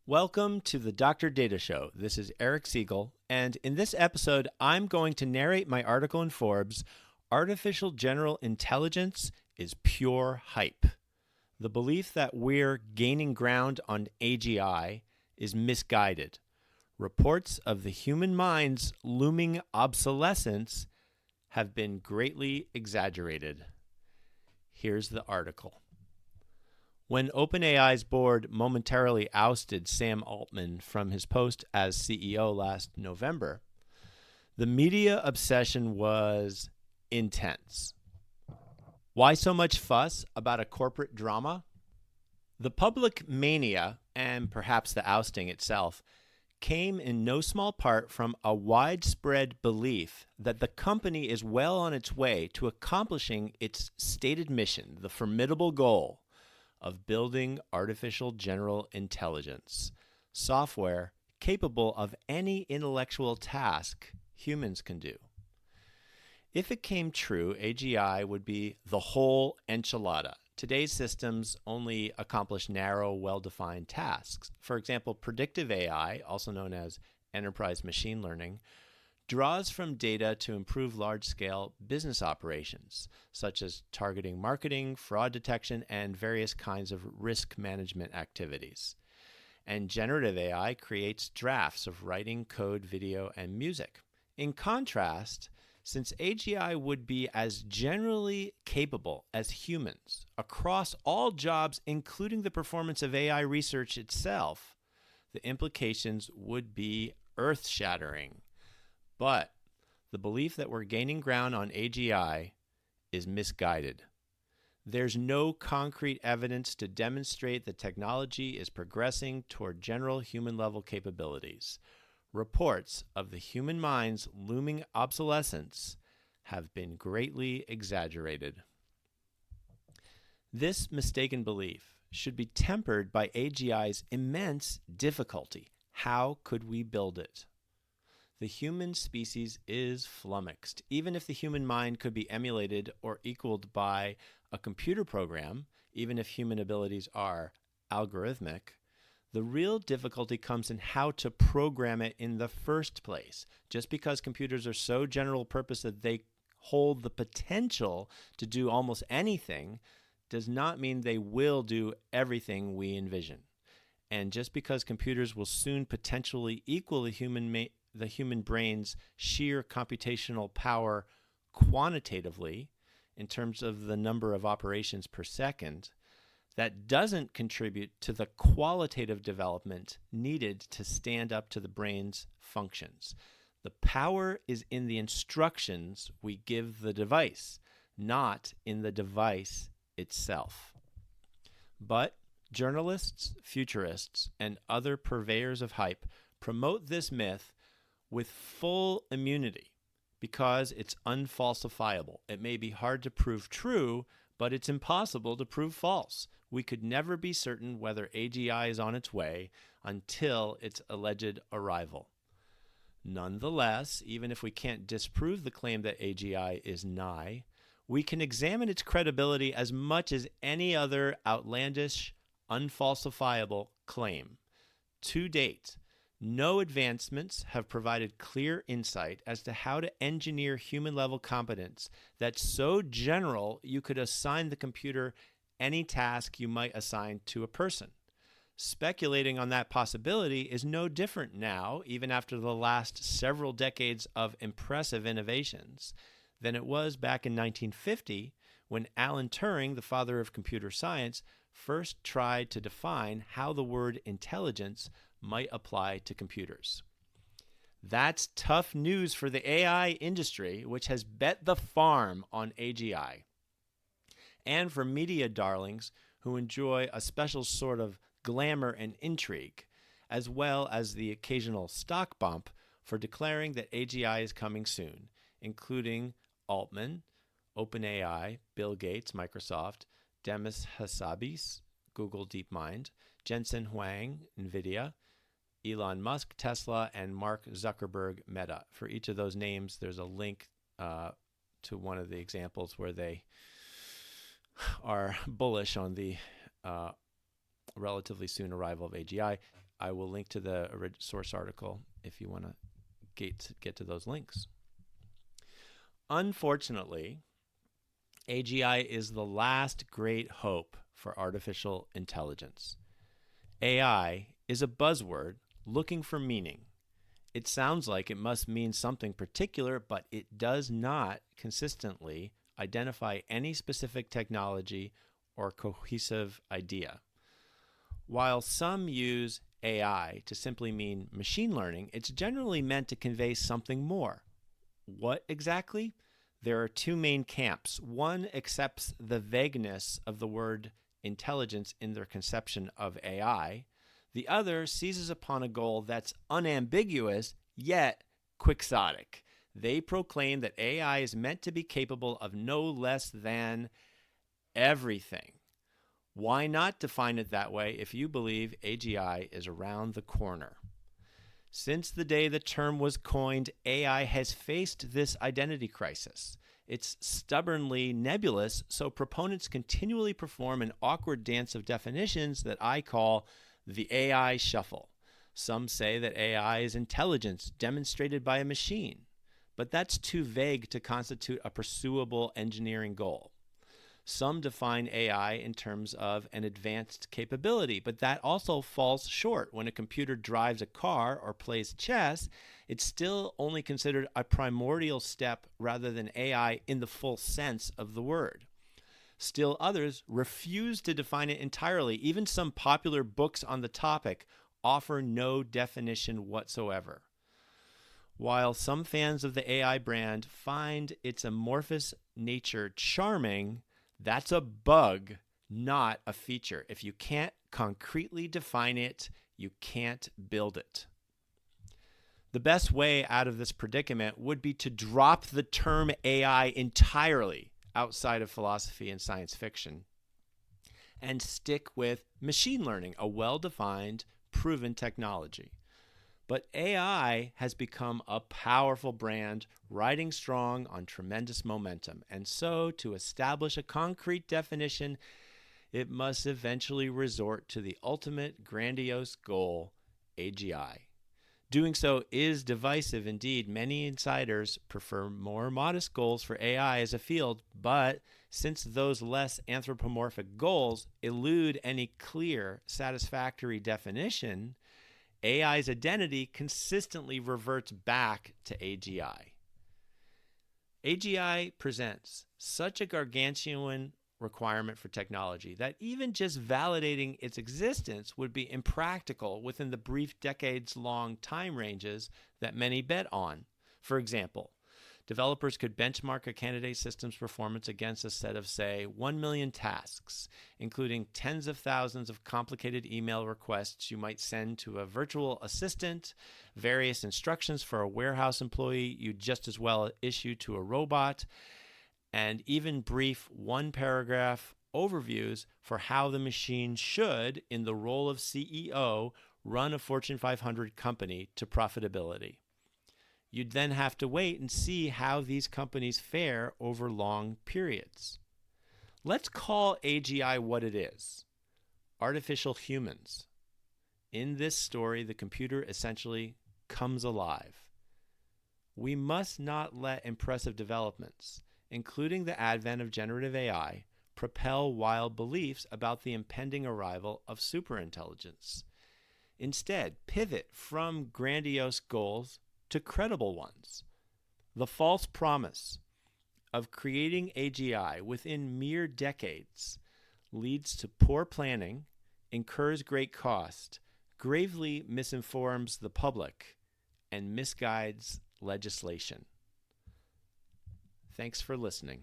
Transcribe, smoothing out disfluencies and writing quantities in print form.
Welcome to the Dr. Data Show. This is Eric Siegel, and in this episode, I'm going to narrate my article in Forbes, Artificial General Intelligence is Pure Hype. The belief that we're gaining ground on AGI is misguided. Reports of the human mind's looming obsolescence have been greatly exaggerated. Here's the article. When OpenAI's board momentarily ousted Sam Altman from his post as CEO last November, the media obsession was intense. Why so much fuss about a corporate drama? The public mania, and perhaps the ousting itself, came in no small part from a widespread belief that the company is well on its way to accomplishing its stated mission, the formidable goal of building artificial general intelligence, software capable of any intellectual task humans can do. If it came true, AGI would be the whole enchilada. Today's systems only accomplish narrow, well-defined tasks. For example, predictive AI, also known as enterprise machine learning, draws from data to improve large-scale business operations, such as targeting marketing, fraud detection, and various kinds of risk management activities. And generative AI creates drafts of writing, code, video, and music. In contrast, since AGI would be as generally capable as humans across all jobs, including the performance of AI research itself, the implications would be earth-shattering. But the belief that we're gaining ground on AGI is misguided. There's no concrete evidence to demonstrate the technology is progressing toward general human-level capabilities. Reports of the human mind's looming obsolescence have been greatly exaggerated. This mistaken belief should be tempered by AGI's immense difficulty. How could we build it? The human species is flummoxed. Even if the human mind could be emulated or equaled by a computer program, even if human abilities are algorithmic, the real difficulty comes in how to program it in the first place. Just because computers are so general purpose that they hold the potential to do almost anything does not mean they will do everything we envision. And just because computers will soon potentially equal the human brain's sheer computational power quantitatively in terms of the number of operations per second, that doesn't contribute to the qualitative development needed to stand up to the brain's functions. The power is in the instructions we give the device, not in the device itself. But journalists, futurists, and other purveyors of hype promote this myth with full immunity because it's unfalsifiable. It may be hard to prove true, but it's impossible to prove false. We could never be certain whether AGI is on its way until its alleged arrival. Nonetheless, even if we can't disprove the claim that AGI is nigh, we can examine its credibility as much as any other outlandish, unfalsifiable claim. To date, no advancements have provided clear insight as to how to engineer human-level competence that's so general you could assign the computer any task you might assign to a person. Speculating on that possibility is no different now, even after the last several decades of impressive innovations, than it was back in 1950 when Alan Turing, the father of computer science, first tried to define how the word intelligence might apply to computers. That's tough news for the AI industry, which has bet the farm on AGI, and for media darlings who enjoy a special sort of glamour and intrigue, as well as the occasional stock bump for declaring that AGI is coming soon, including Altman, OpenAI, Bill Gates, Microsoft, Demis Hassabis, Google DeepMind, Jensen Huang, NVIDIA, Elon Musk, Tesla, and Mark Zuckerberg, Meta. For each of those names, there's a link to one of the examples where they are bullish on the relatively soon arrival of AGI. I will link to the source article if you want to get to those links. Unfortunately, AGI is the last great hope for artificial intelligence. AI is a buzzword looking for meaning. It sounds like it must mean something particular, but it does not consistently identify any specific technology or cohesive idea. While some use AI to simply mean machine learning, it's generally meant to convey something more. What exactly? There are two main camps. One accepts the vagueness of the word intelligence in their conception of AI. The other seizes upon a goal that's unambiguous, yet quixotic. They proclaim that AI is meant to be capable of no less than everything. Why not define it that way if you believe AGI is around the corner? Since the day the term was coined, AI has faced this identity crisis. It's stubbornly nebulous, so proponents continually perform an awkward dance of definitions that I call the AI shuffle. Some say that AI is intelligence demonstrated by a machine, but that's too vague to constitute a pursuable engineering goal. Some define AI in terms of an advanced capability, but that also falls short. When a computer drives a car or plays chess, it's still only considered a primordial step rather than AI in the full sense of the word. Still others refuse to define it entirely. Even some popular books on the topic offer no definition whatsoever. While some fans of the AI brand find its amorphous nature charming, that's a bug, not a feature. If you can't concretely define it, you can't build it. The best way out of this predicament would be to drop the term AI entirely outside of philosophy and science fiction and stick with machine learning, a well-defined, proven technology. But AI has become a powerful brand, riding strong on tremendous momentum. And so, to establish a concrete definition, it must eventually resort to the ultimate grandiose goal, AGI. Doing so is divisive indeed. Many insiders prefer more modest goals for AI as a field, but since those less anthropomorphic goals elude any clear, satisfactory definition, AI's identity consistently reverts back to AGI. AGI presents such a gargantuan requirement for technology that even just validating its existence would be impractical within the brief decades-long time ranges that many bet on. For example, developers could benchmark a candidate system's performance against a set of, say, 1 million tasks, including tens of thousands of complicated email requests you might send to a virtual assistant, various instructions for a warehouse employee you'd just as well issue to a robot, and even brief one-paragraph overviews for how the machine should, in the role of CEO, run a Fortune 500 company to profitability. You'd then have to wait and see how these companies fare over long periods. Let's call AGI what it is: artificial humans. In this story, the computer essentially comes alive. We must not let impressive developments, including the advent of generative AI, propel wild beliefs about the impending arrival of superintelligence. Instead, pivot from grandiose goals to credible ones. The false promise of creating AGI within mere decades leads to poor planning, incurs great cost, gravely misinforms the public, and misguides legislation. Thanks for listening.